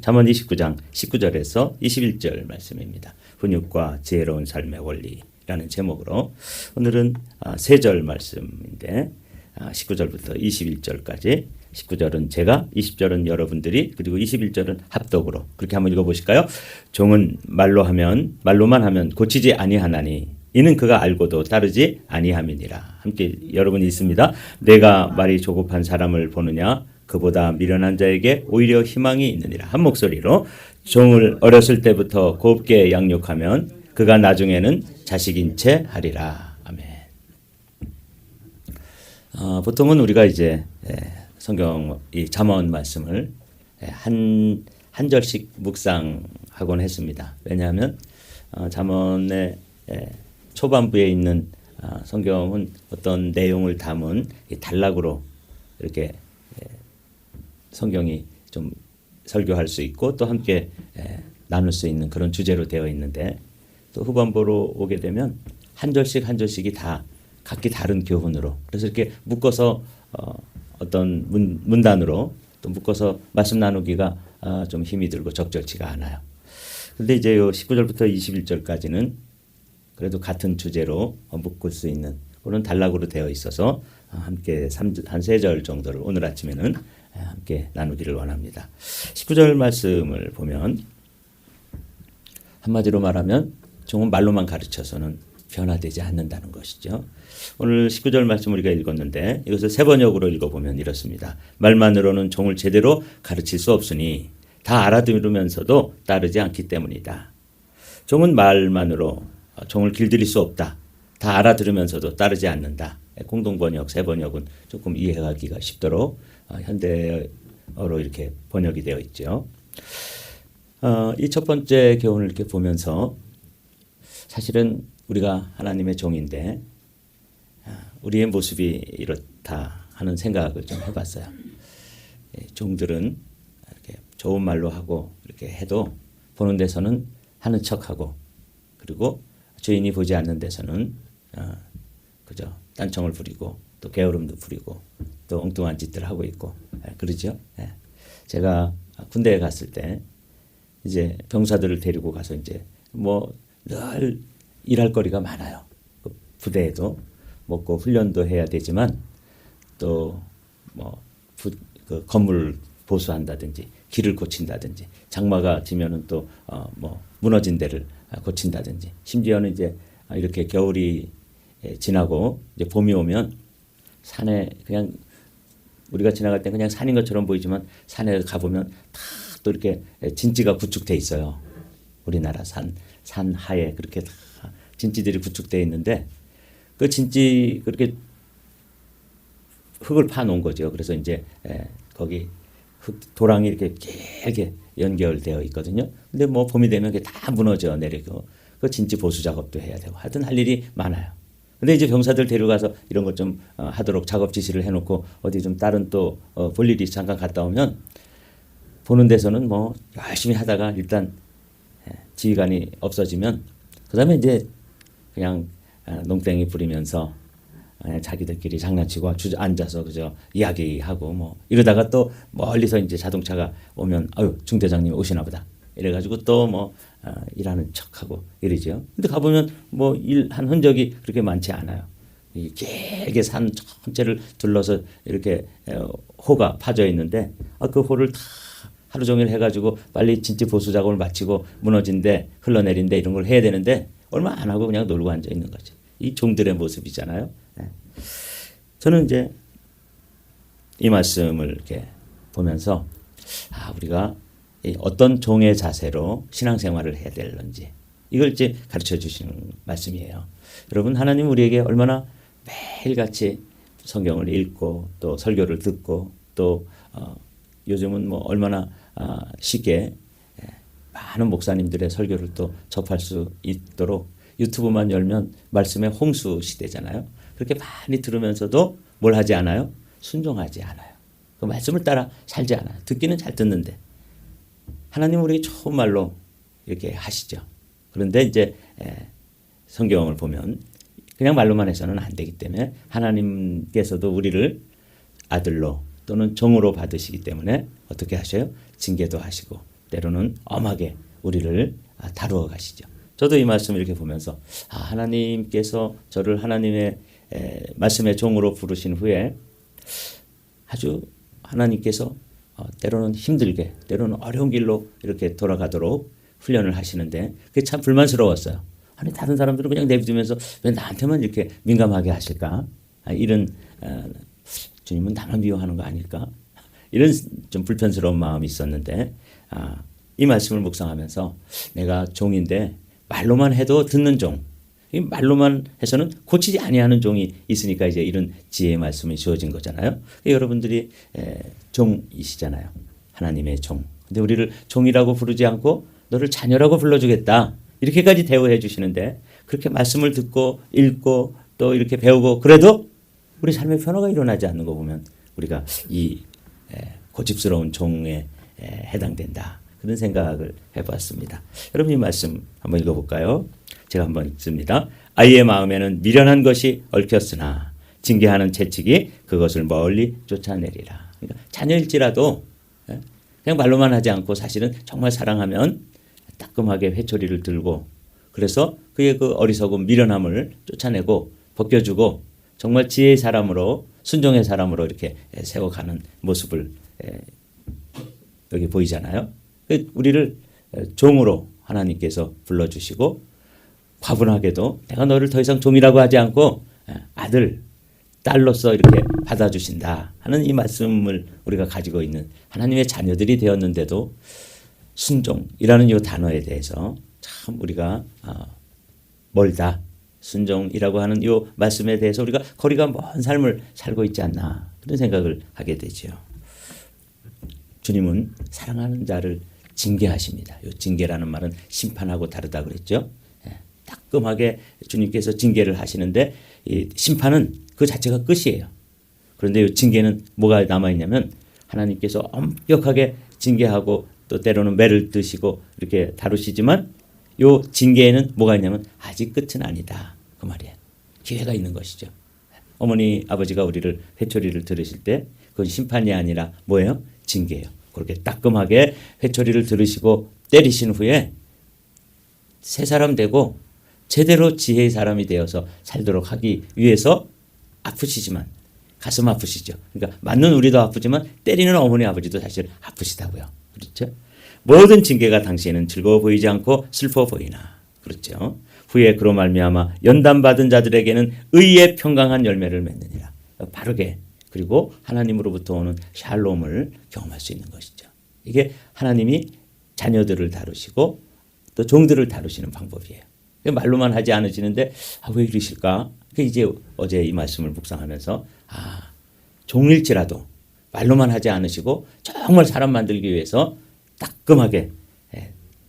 잠언 29장 19절에서 21절 말씀입니다. 훈육과 지혜로운 삶의 원리라는 제목으로 오늘은 3절 말씀인데 19절부터 21절까지 19절은 제가, 20절은 여러분들이, 그리고 21절은 합독으로 그렇게 한번 읽어보실까요? 종은 말로만 하면 고치지 아니하나니 이는 그가 알고도 따르지 아니함이니라. 함께 여러분이 있습니다. 내가 말이 조급한 사람을 보느냐? 그보다 미련한 자에게 오히려 희망이 있느니라. 한 목소리로 종을 어렸을 때부터 곱게 양육하면 그가 나중에는 자식인 채 하리라. 아멘. 보통은 우리가 이제 성경 이 잠언 말씀을 한 절씩 묵상하곤 했습니다. 왜냐하면 잠언의 초반부에 있는 성경은 어떤 내용을 담은 단락으로 이렇게 성경이 좀 설교할 수 있고 또 함께 나눌 수 있는 그런 주제로 되어 있는데, 또 후반부로 오게 되면 한 절씩 한 절씩이 다 각기 다른 교훈으로, 그래서 이렇게 묶어서 어떤 문단으로 또 묶어서 말씀 나누기가 좀 힘이 들고 적절치가 않아요. 그런데 이제 요 19절부터 21절까지는 그래도 같은 주제로 묶을 수 있는 그런 단락으로 되어 있어서 함께 한 3절 정도를 오늘 아침에는 함께 나누기를 원합니다. 19절 말씀을 보면 한마디로 말하면 종은 말로만 가르쳐서는 변화되지 않는다는 것이죠. 오늘 19절 말씀 우리가 읽었는데 이것을 세 번역으로 읽어보면 이렇습니다. 말만으로는 종을 제대로 가르칠 수 없으니 다 알아들으면서도 따르지 않기 때문이다. 종은 말만으로 종을 길들일 수 없다. 다 알아들으면서도 따르지 않는다. 공동번역, 세 번역은 조금 이해하기가 쉽도록 현대어로 이렇게 번역이 되어 있죠. 이 첫 번째 교훈을 이렇게 보면서 사실은 우리가 하나님의 종인데 우리의 모습이 이렇다 하는 생각을 좀 해봤어요. 종들은 이렇게 좋은 말로 하고 이렇게 해도 보는 데서는 하는 척하고, 그리고 주인이 보지 않는 데서는 그저 딴청을 부리고 또 게으름도 부리고 또 엉뚱한 짓들 하고 있고 그러죠. 제가 군대에 갔을 때 이제 병사들을 데리고 가서 이제 뭐 늘 일할 거리가 많아요. 그 부대에도 먹고 훈련도 해야 되지만 또 뭐 그 건물 보수한다든지 길을 고친다든지 장마가 지면은 또 뭐 무너진 데를 고친다든지, 심지어는 이제 이렇게 겨울이 지나고 이제 봄이 오면 산에 그냥 우리가 지나갈 때 그냥 산인 것처럼 보이지만 산에 가보면 다 또 이렇게 진지가 구축돼 있어요. 우리나라 산 하에 그렇게 다 진지들이 구축돼 있는데 그 진지 그렇게 흙을 파놓은 거죠. 그래서 이제 거기 도랑이 이렇게 길게 연결되어 있거든요. 근데 뭐 봄이 되면 그게 다 무너져 내리고 그 진지 보수 작업도 해야 되고 하여튼 할 일이 많아요. 근데 이제 병사들 데려가서 이런 것 좀 하도록 작업 지시를 해놓고 어디 좀 다른 또 볼 일이 잠깐 갔다 오면 보는 데서는 뭐 열심히 하다가 일단 지휘관이 없어지면 그 다음에 이제 그냥 농땡이 부리면서 자기들끼리 장난치고 앉아서 그저 이야기하고 뭐 이러다가 또 멀리서 이제 자동차가 오면 아유 중대장님 오시나 보다 이래가지고 또 뭐 일하는 척하고 이러죠. 근데 가보면 뭐 일한 흔적이 그렇게 많지 않아요. 이 길게 산 전체를 둘러서 이렇게 호가 파져 있는데 그 호를 다 하루 종일 해가지고 빨리 진지 보수 작업을 마치고 무너진 데 흘러내린 데 이런 걸 해야 되는데 얼마 안 하고 그냥 놀고 앉아 있는 거죠. 이 종들의 모습이잖아요. 저는 이제 이 말씀을 이렇게 보면서 우리가 어떤 종의 자세로 신앙생활을 해야 되는지 이걸 이제 가르쳐 주시는 말씀이에요. 여러분, 하나님 우리에게 얼마나 매일같이 성경을 읽고 또 설교를 듣고 또 요즘은 뭐 얼마나 쉽게 많은 목사님들의 설교를 또 접할 수 있도록 유튜브만 열면 말씀의 홍수 시대잖아요. 그렇게 많이 들으면서도 뭘 하지 않아요? 순종하지 않아요. 그 말씀을 따라 살지 않아요. 듣기는 잘 듣는데 하나님 우리에게 좋은 말로 이렇게 하시죠. 그런데 이제 성경을 보면 그냥 말로만 해서는 안 되기 때문에 하나님께서도 우리를 아들로 또는 종으로 받으시기 때문에 어떻게 하셔요? 징계도 하시고 때로는 엄하게 우리를 다루어 가시죠. 저도 이 말씀을 이렇게 보면서 하나님께서 저를 하나님의 말씀의 종으로 부르신 후에 아주 하나님께서 때로는 힘들게 때로는 어려운 길로 이렇게 돌아가도록 훈련을 하시는데 그게 참 불만스러웠어요. 아니 다른 사람들은 그냥 내비두면서 왜 나한테만 이렇게 민감하게 하실까? 이런 주님은 나만 미워하는 거 아닐까? 이런 좀 불편스러운 마음이 있었는데 이 말씀을 묵상하면서 내가 종인데 말로만 해도 듣는 종, 이 말로만 해서는 고치지 아니하는 종이 있으니까 이제 이런 지혜의 말씀이 주어진 거잖아요. 여러분들이 종이시잖아요. 하나님의 종. 근데 우리를 종이라고 부르지 않고 너를 자녀라고 불러주겠다. 이렇게까지 대우해 주시는데 그렇게 말씀을 듣고 읽고 또 이렇게 배우고 그래도 우리 삶의 변화가 일어나지 않는 거 보면 우리가 이 고집스러운 종에 해당된다. 그런 생각을 해봤습니다. 여러분 이 말씀 한번 읽어볼까요? 제가 한번 읽습니다. 아이의 마음에는 미련한 것이 얽혔으나 징계하는 채찍이 그것을 멀리 쫓아내리라. 그러니까 자녀일지라도 그냥 말로만 하지 않고 사실은 정말 사랑하면 따끔하게 회초리를 들고 그래서 그의 그 어리석은 미련함을 쫓아내고 벗겨주고 정말 지혜의 사람으로 순종의 사람으로 이렇게 세워가는 모습을 여기 보이잖아요. 우리를 종으로 하나님께서 불러주시고 과분하게도 내가 너를 더 이상 종이라고 하지 않고 아들, 딸로서 이렇게 받아주신다 하는 이 말씀을 우리가 가지고 있는 하나님의 자녀들이 되었는데도 순종이라는 이 단어에 대해서 참 우리가 멀다. 순종이라고 하는 이 말씀에 대해서 우리가 거리가 먼 삶을 살고 있지 않나 그런 생각을 하게 되죠. 주님은 사랑하는 자를 징계하십니다. 이 징계라는 말은 심판하고 다르다 그랬죠. 따끔하게 주님께서 징계를 하시는데 이 심판은 그 자체가 끝이에요. 그런데 이 징계는 뭐가 남아있냐면 하나님께서 엄격하게 징계하고 또 때로는 매를 드시고 이렇게 다루시지만 이 징계에는 뭐가 있냐면 아직 끝은 아니다. 그 말이에요. 기회가 있는 것이죠. 어머니 아버지가 우리를 회초리를 들으실 때 그건 심판이 아니라 뭐예요? 징계예요. 그렇게 따끔하게 회초리를 들으시고 때리신 후에 새 사람 되고 제대로 지혜의 사람이 되어서 살도록 하기 위해서 아프시지만 가슴 아프시죠. 그러니까 맞는 우리도 아프지만 때리는 어머니 아버지도 사실 아프시다고요. 그렇죠? 모든 징계가 당시에는 즐거워 보이지 않고 슬퍼 보이나. 그렇죠? 후에 그로 말미암아 연단받은 자들에게는 의의 평강한 열매를 맺느니라. 바르게 그리고 하나님으로부터 오는 샬롬을 경험할 수 있는 것이죠. 이게 하나님이 자녀들을 다루시고 또 종들을 다루시는 방법이에요. 말로만 하지 않으시는데 왜 이러실까? 이제 어제 이 말씀을 묵상하면서 종일지라도 말로만 하지 않으시고 정말 사람 만들기 위해서 따끔하게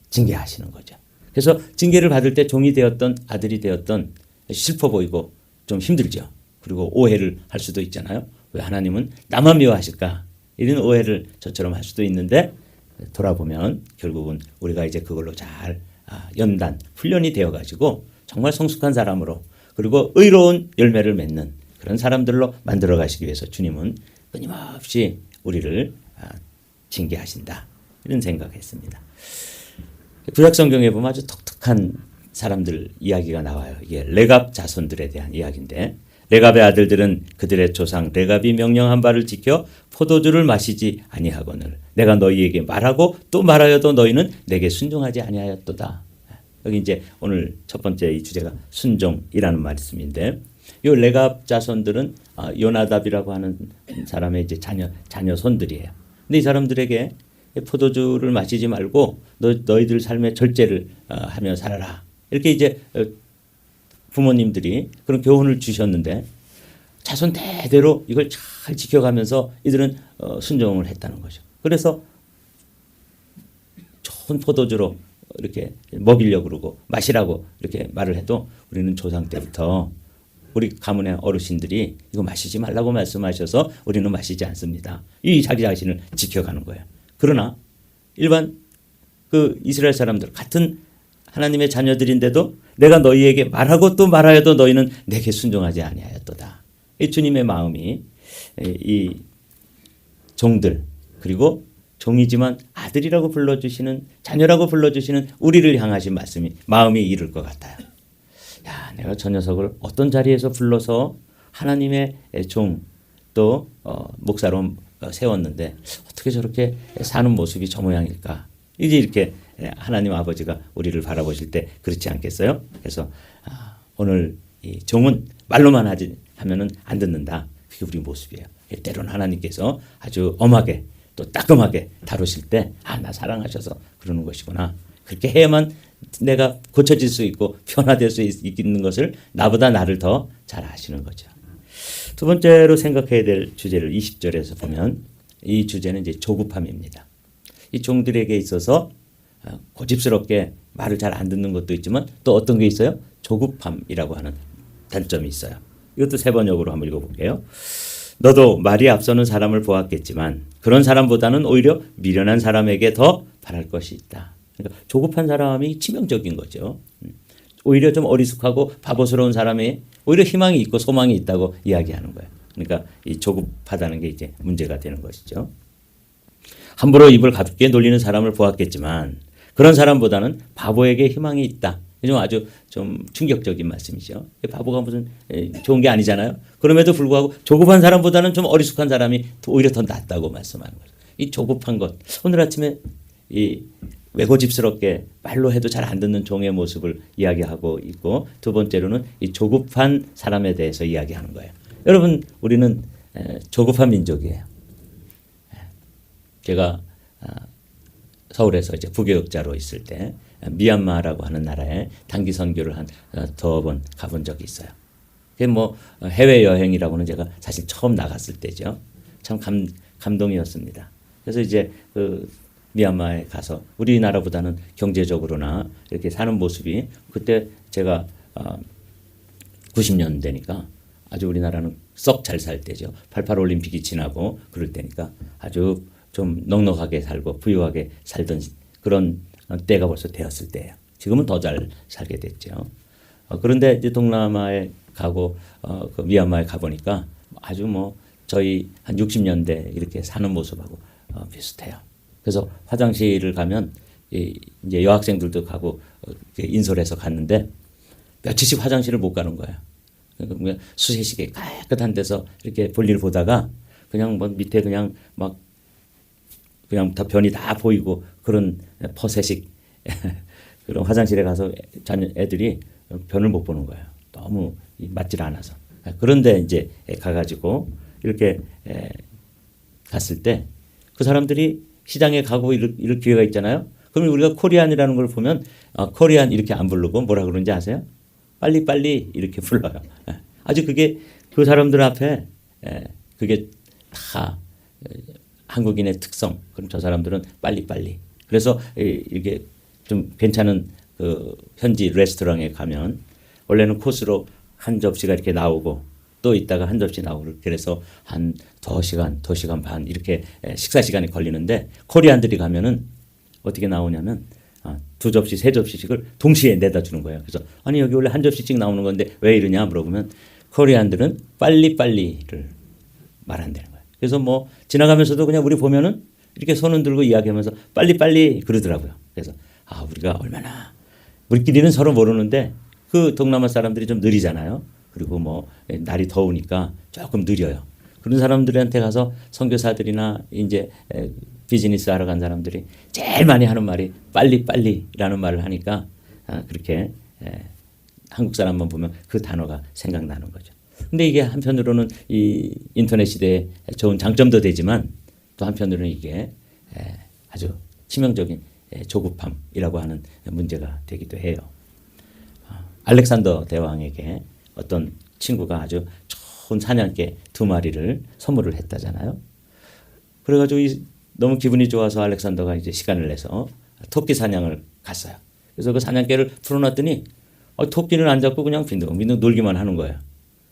징계하시는 거죠. 그래서 징계를 받을 때 종이 되었던 아들이 되었던 슬퍼 보이고 좀 힘들죠. 그리고 오해를 할 수도 있잖아요. 왜 하나님은 나만 미워하실까? 이런 오해를 저처럼 할 수도 있는데 돌아보면 결국은 우리가 이제 그걸로 잘 연단, 훈련이 되어가지고 정말 성숙한 사람으로 그리고 의로운 열매를 맺는 그런 사람들로 만들어 가시기 위해서 주님은 끊임없이 우리를 징계하신다. 이런 생각했습니다. 구약 성경에 보면 아주 독특한 사람들 이야기가 나와요. 이게 레갑 자손들에 대한 이야기인데 레갑의 아들들은 그들의 조상 레갑이 명령한 바를 지켜 포도주를 마시지 아니하거늘 내가 너희에게 말하고 또 말하여도 너희는 내게 순종하지 아니하였도다. 여기 이제 오늘 첫 번째 이 주제가 순종이라는 말씀인데 이 레갑 자손들은 요나답이라고 하는 사람의 이제 자녀 손들이에요. 근데 이 사람들에게 포도주를 마시지 말고 너희들 삶의 절제를 하며 살아라. 이렇게 이제 부모님들이 그런 교훈을 주셨는데 자손 대대로 이걸 잘 지켜가면서 이들은 순종을 했다는 거죠. 그래서 좋은 포도주로 이렇게 먹이려고 그러고 마시라고 이렇게 말을 해도 우리는 조상 때부터 우리 가문의 어르신들이 이거 마시지 말라고 말씀하셔서 우리는 마시지 않습니다. 이 자기 자신을 지켜가는 거예요. 그러나 일반 그 이스라엘 사람들 같은 하나님의 자녀들인데도 내가 너희에게 말하고 또 말하여도 너희는 내게 순종하지 아니하였도다. 이 주님의 마음이 이 종들 그리고 종이지만 아들이라고 불러주시는, 자녀라고 불러주시는 우리를 향하신 말씀이 마음이 이를 것 같아요. 야, 내가 저 녀석을 어떤 자리에서 불러서 하나님의 종 또 목사로 세웠는데 어떻게 저렇게 사는 모습이 저 모양일까? 이제 이렇게 하나님 아버지가 우리를 바라보실 때 그렇지 않겠어요? 그래서 오늘 이 종은 말로만 하면은 안 듣는다. 그게 우리 모습이에요. 때로는 하나님께서 아주 엄하게 또 따끔하게 다루실 때 나 사랑하셔서 그러는 것이구나. 그렇게 해야만 내가 고쳐질 수 있고 변화될 수 있는 것을 나보다 나를 더 잘 아시는 거죠. 두 번째로 생각해야 될 주제를 20절에서 보면 이 주제는 이제 조급함입니다. 이 종들에게 있어서 고집스럽게 말을 잘 안 듣는 것도 있지만 또 어떤 게 있어요? 조급함이라고 하는 단점이 있어요. 이것도 세 번역으로 한번 읽어볼게요. 너도 말이 앞서는 사람을 보았겠지만 그런 사람보다는 오히려 미련한 사람에게 더 바랄 것이 있다. 그러니까 조급한 사람이 치명적인 거죠. 오히려 좀 어리숙하고 바보스러운 사람이 오히려 희망이 있고 소망이 있다고 이야기하는 거예요. 그러니까 이 조급하다는 게 이제 문제가 되는 것이죠. 함부로 입을 가볍게 놀리는 사람을 보았겠지만 그런 사람보다는 바보에게 희망이 있다. 좀 아주 좀 충격적인 말씀이죠. 바보가 무슨 좋은 게 아니잖아요. 그럼에도 불구하고 조급한 사람보다는 좀 어리숙한 사람이 오히려 더 낫다고 말씀하는 거죠. 이 조급한 것. 오늘 아침에 이 외고집스럽게 말로 해도 잘 안 듣는 종의 모습을 이야기하고 있고 두 번째로는 이 조급한 사람에 대해서 이야기하는 거예요. 여러분 우리는 조급한 민족이에요. 제가 서울에서 이제 부교육자로 있을 때 미얀마라고 하는 나라에 단기 선교를 한 두어 번 가본 적이 있어요. 그게 뭐 해외 여행이라고는 제가 사실 처음 나갔을 때죠. 참 감동이었습니다. 그래서 이제 그 미얀마에 가서 우리나라보다는 경제적으로나 이렇게 사는 모습이 그때 제가 90년대니까 아주 우리나라는 썩 잘 살 때죠. 88 올림픽이 지나고 그럴 때니까 아주 좀 넉넉하게 살고 부유하게 살던 그런 때가 벌써 되었을 때예요. 지금은 더 잘 살게 됐죠. 그런데 이제 동남아에 가고 그 미얀마에 가보니까 아주 뭐 저희 한 60년대 이렇게 사는 모습하고 비슷해요. 그래서 화장실을 가면 이제 여학생들도 가고 인솔해서 갔는데 며칠씩 화장실을 못 가는 거예요. 그러니까 수세식에 깨끗한 데서 이렇게 볼일 보다가 그냥 뭐 밑에 그냥 막 그냥 다 변이 다 보이고 그런 퍼세식 그런 화장실에 가서 애들이 변을 못 보는 거예요. 너무 맞질 않아서. 그런데 이제 가가지고 이렇게 갔을 때 그 사람들이 시장에 가고 이럴 기회가 있잖아요. 그러면 우리가 코리안이라는 걸 보면 코리안 이렇게 안 부르고 뭐라 그러는지 아세요? 빨리빨리 이렇게 불러요. 아주 그게 그 사람들 앞에 그게 다 한국인의 특성. 그럼 저 사람들은 빨리빨리. 그래서 이게 좀 괜찮은 그 현지 레스토랑에 가면 원래는 코스로 한 접시가 이렇게 나오고 또 있다가 한 접시 나오고 그래서 한 2시간, 2시간 반 이렇게 식사 시간이 걸리는데 코리안들이 가면은 어떻게 나오냐면 두 접시, 세 접시씩을 동시에 내다 주는 거예요. 그래서 아니 여기 원래 한 접시씩 나오는 건데 왜 이러냐 물어보면 코리안들은 빨리빨리를 말한다는 거예요. 그래서 뭐 지나가면서도 그냥 우리 보면은 이렇게 손을 들고 이야기하면서 빨리빨리 그러더라고요. 그래서 우리가 얼마나 우리끼리는 서로 모르는데 그 동남아 사람들이 좀 느리잖아요. 그리고 뭐 날이 더우니까 조금 느려요. 그런 사람들한테 가서 선교사들이나 이제 비즈니스 하러 간 사람들이 제일 많이 하는 말이 빨리빨리라는 말을 하니까 그렇게 한국 사람만 보면 그 단어가 생각나는 거죠. 근데 이게 한편으로는 이 인터넷 시대에 좋은 장점도 되지만 또 한편으로는 이게 아주 치명적인 조급함이라고 하는 문제가 되기도 해요. 알렉산더 대왕에게 어떤 친구가 아주 좋은 사냥개 2마리를 선물을 했다잖아요. 그래가지고 너무 기분이 좋아서 알렉산더가 이제 시간을 내서 토끼 사냥을 갔어요. 그래서 그 사냥개를 풀어놨더니 토끼는 안 잡고 그냥 빈둥빈둥 놀기만 하는 거예요.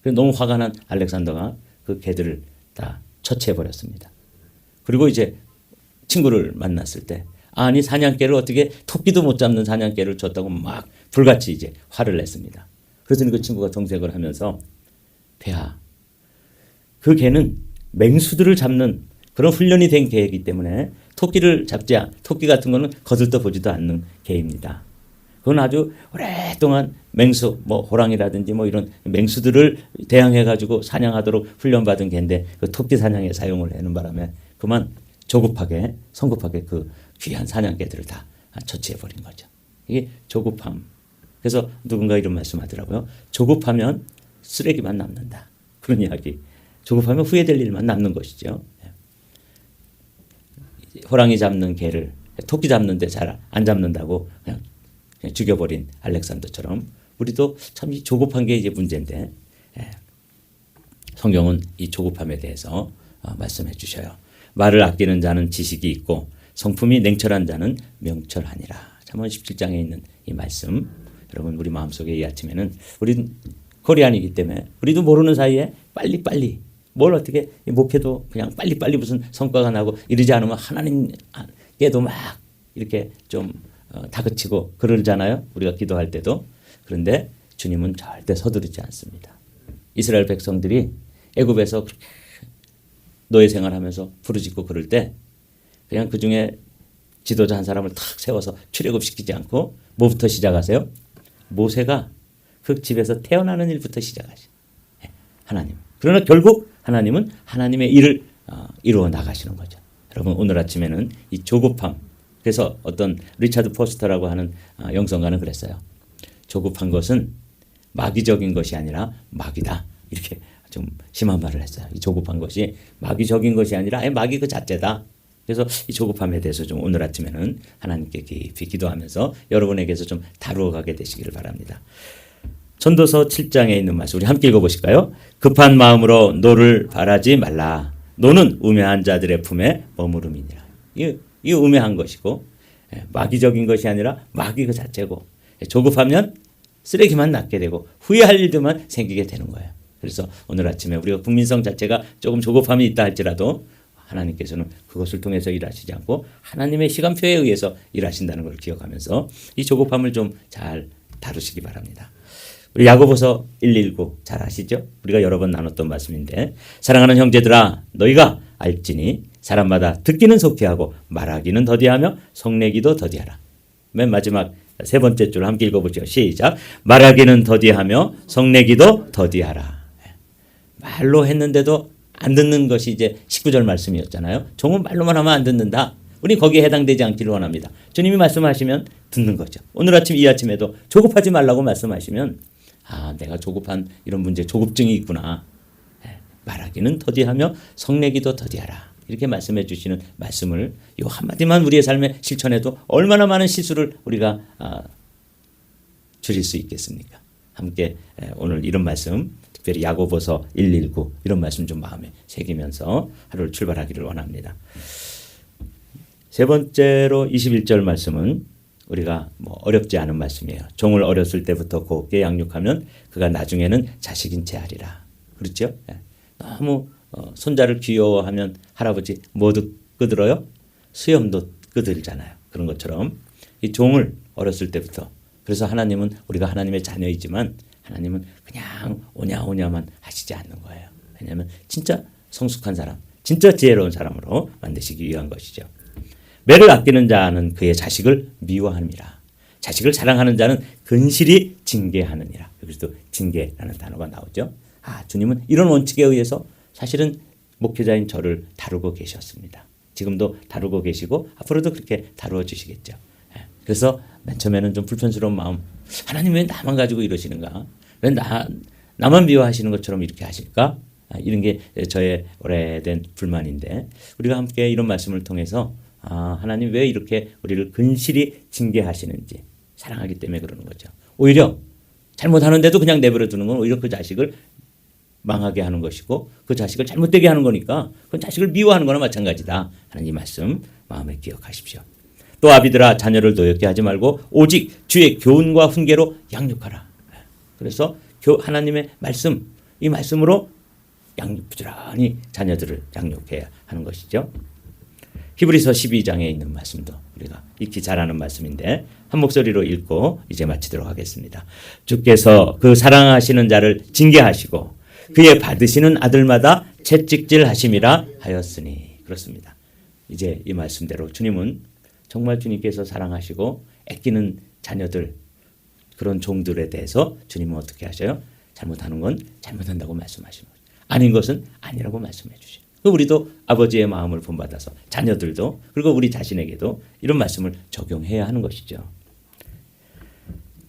그래서 너무 화가 난 알렉산더가 그 개들을 다 처치해버렸습니다. 그리고 이제 친구를 만났을 때 아니 사냥개를 어떻게 토끼도 못 잡는 사냥개를 줬다고 막 불같이 이제 화를 냈습니다. 그랬더니 그 친구가 정색을 하면서 폐하 그 개는 맹수들을 잡는 그런 훈련이 된 개이기 때문에 토끼 같은 거는 거들떠 보지도 않는 개입니다. 그건 아주 오랫동안 맹수, 뭐 호랑이라든지 뭐 이런 맹수들을 대항해가지고 사냥하도록 훈련받은 개인데 그 토끼 사냥에 사용을 하는 바람에 그만 조급하게 성급하게 그 귀한 사냥개들을 다 처치해버린 거죠. 이게 조급함. 그래서 누군가 이런 말씀하더라고요. 조급하면 쓰레기만 남는다. 그런 이야기. 조급하면 후회될 일만 남는 것이죠. 호랑이 잡는 개를 토끼 잡는데 잘 안 잡는다고 그냥 죽여버린 알렉산더처럼 우리도 참 이 조급한 게 이제 문제인데 성경은 이 조급함에 대해서 말씀해 주셔요. 말을 아끼는 자는 지식이 있고 성품이 냉철한 자는 명철하니라. 잠언 17장에 있는 이 말씀 여러분 우리 마음속에 이 아침에는 우리 코리안이기 때문에 우리도 모르는 사이에 빨리빨리 뭘 어떻게 목회도 그냥 빨리빨리 무슨 성과가 나고 이러지 않으면 하나님께도 막 이렇게 좀 다그치고 그러잖아요. 우리가 기도할 때도. 그런데 주님은 절대 서두르지 않습니다. 이스라엘 백성들이 애굽에서 그렇게 노예 생활하면서 부르짖고 그럴 때 그냥 그중에 지도자 한 사람을 탁 세워서 출애굽시키지 않고 뭐부터 시작하세요? 모세가 그 집에서 태어나는 일부터 시작하시죠. 하나님. 그러나 결국 하나님은 하나님의 일을 이루어 나가시는 거죠. 여러분 오늘 아침에는 이 조급함. 그래서 어떤 리차드 포스터라고 하는 영성가는 그랬어요. 조급한 것은 마귀적인 것이 아니라 마귀다. 이렇게 좀 심한 말을 했어요. 이 조급한 것이 마귀적인 것이 아니라 아예 마귀 그 자체다. 그래서 이 조급함에 대해서 좀 오늘 아침에는 하나님께 깊이 기도하면서 여러분에게서 좀 다루어 가게 되시기를 바랍니다. 전도서 7장에 있는 말씀 우리 함께 읽어보실까요? 급한 마음으로 노를 바라지 말라. 노는 우매한 자들의 품에 머무름이니라. 이 우매한 것이고 마귀적인 것이 아니라 마귀 그 자체고 조급하면 쓰레기만 낳게 되고 후회할 일들만 생기게 되는 거예요. 그래서 오늘 아침에 우리가 국민성 자체가 조금 조급함이 있다 할지라도 하나님께서는 그것을 통해서 일하시지 않고 하나님의 시간표에 의해서 일하신다는 걸 기억하면서 이 조급함을 좀 잘 다루시기 바랍니다. 우리 야고보서 119 잘 아시죠? 우리가 여러 번 나눴던 말씀인데 사랑하는 형제들아 너희가 알지니 사람마다 듣기는 속히 하고 말하기는 더디하며 성내기도 더디하라. 맨 마지막 세 번째 줄 함께 읽어보죠. 시작. 말하기는 더디하며 성내기도 더디하라. 말로 했는데도 안 듣는 것이 이제 19절 말씀이었잖아요. 종은 말로만 하면 안 듣는다. 우리 거기에 해당되지 않기를 원합니다. 주님이 말씀하시면 듣는 거죠. 오늘 아침 이 아침에도 조급하지 말라고 말씀하시면 내가 조급한 이런 문제 조급증이 있구나. 말하기는 더디하며 성내기도 더디하라. 이렇게 말씀해 주시는 말씀을 이 한마디만 우리의 삶에 실천해도 얼마나 많은 실수를 우리가 줄일 수 있겠습니까? 함께 오늘 이런 말씀 특별히 야고보서 119 이런 말씀 좀 마음에 새기면서 하루를 출발하기를 원합니다. 세 번째로 21절 말씀은 우리가 어렵지 않은 말씀이에요. 종을 어렸을 때부터 곱게 양육하면 그가 나중에는 자식인 채 하리라. 그렇죠? 너무 손자를 귀여워하면 할아버지 뭐도 끄들어요? 수염도 끄들잖아요. 그런 것처럼 이 종을 어렸을 때부터 그래서 하나님은 우리가 하나님의 자녀이지만 하나님은 그냥 오냐오냐만 하시지 않는 거예요. 왜냐하면 진짜 성숙한 사람, 진짜 지혜로운 사람으로 만드시기 위한 것이죠. 매를 아끼는 자는 그의 자식을 미워함이라. 자식을 사랑하는 자는 근실히 징계하느니라. 여기서도 징계라는 단어가 나오죠. 주님은 이런 원칙에 의해서 사실은 목회자인 저를 다루고 계셨습니다. 지금도 다루고 계시고 앞으로도 그렇게 다루어 주시겠죠. 그래서 맨 처음에는 좀 불편스러운 마음. 하나님 왜 나만 가지고 이러시는가? 왜 나만 미워하시는 것처럼 이렇게 하실까? 이런 게 저의 오래된 불만인데 우리가 함께 이런 말씀을 통해서 하나님 왜 이렇게 우리를 근실히 징계하시는지 사랑하기 때문에 그러는 거죠. 오히려 잘못하는데도 그냥 내버려 두는 건 오히려 그 자식을 망하게 하는 것이고 그 자식을 잘못되게 하는 거니까 그 자식을 미워하는 거나 마찬가지다 하는 이 말씀 마음에 기억하십시오. 또 아비들아 자녀를 노엽게 하지 말고 오직 주의 교훈과 훈계로 양육하라. 그래서 하나님의 말씀 이 말씀으로 부지런히 자녀들을 양육해야 하는 것이죠. 히브리서 12장에 있는 말씀도 우리가 익히 잘 아는 말씀인데 한 목소리로 읽고 이제 마치도록 하겠습니다. 주께서 그 사랑하시는 자를 징계하시고 그의 받으시는 아들마다 채찍질 하심이라 하였으니. 그렇습니다. 이제 이 말씀대로 주님은 정말 주님께서 사랑하시고 아끼는 자녀들 그런 종들에 대해서 주님은 어떻게 하셔요? 잘못하는 건 잘못한다고 말씀하시는 거죠. 아닌 것은 아니라고 말씀해 주시죠. 우리도 아버지의 마음을 본받아서 자녀들도 그리고 우리 자신에게도 이런 말씀을 적용해야 하는 것이죠.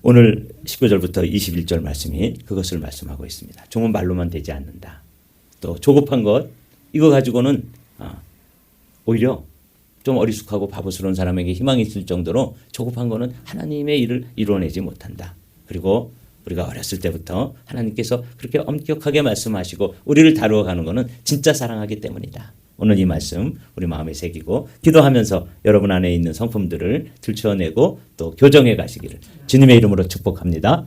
오늘 19절부터 21절 말씀이 그것을 말씀하고 있습니다. 종은 말로만 되지 않는다. 또 조급한 것 이거 가지고는 오히려 좀 어리숙하고 바보스러운 사람에게 희망이 있을 정도로 조급한 거는 하나님의 일을 이루어내지 못한다. 그리고 우리가 어렸을 때부터 하나님께서 그렇게 엄격하게 말씀하시고 우리를 다루어 가는 것은 진짜 사랑하기 때문이다. 오늘 이 말씀 우리 마음에 새기고 기도하면서 여러분 안에 있는 성품들을 들춰내고 또 교정해 가시기를 주님의 이름으로 축복합니다.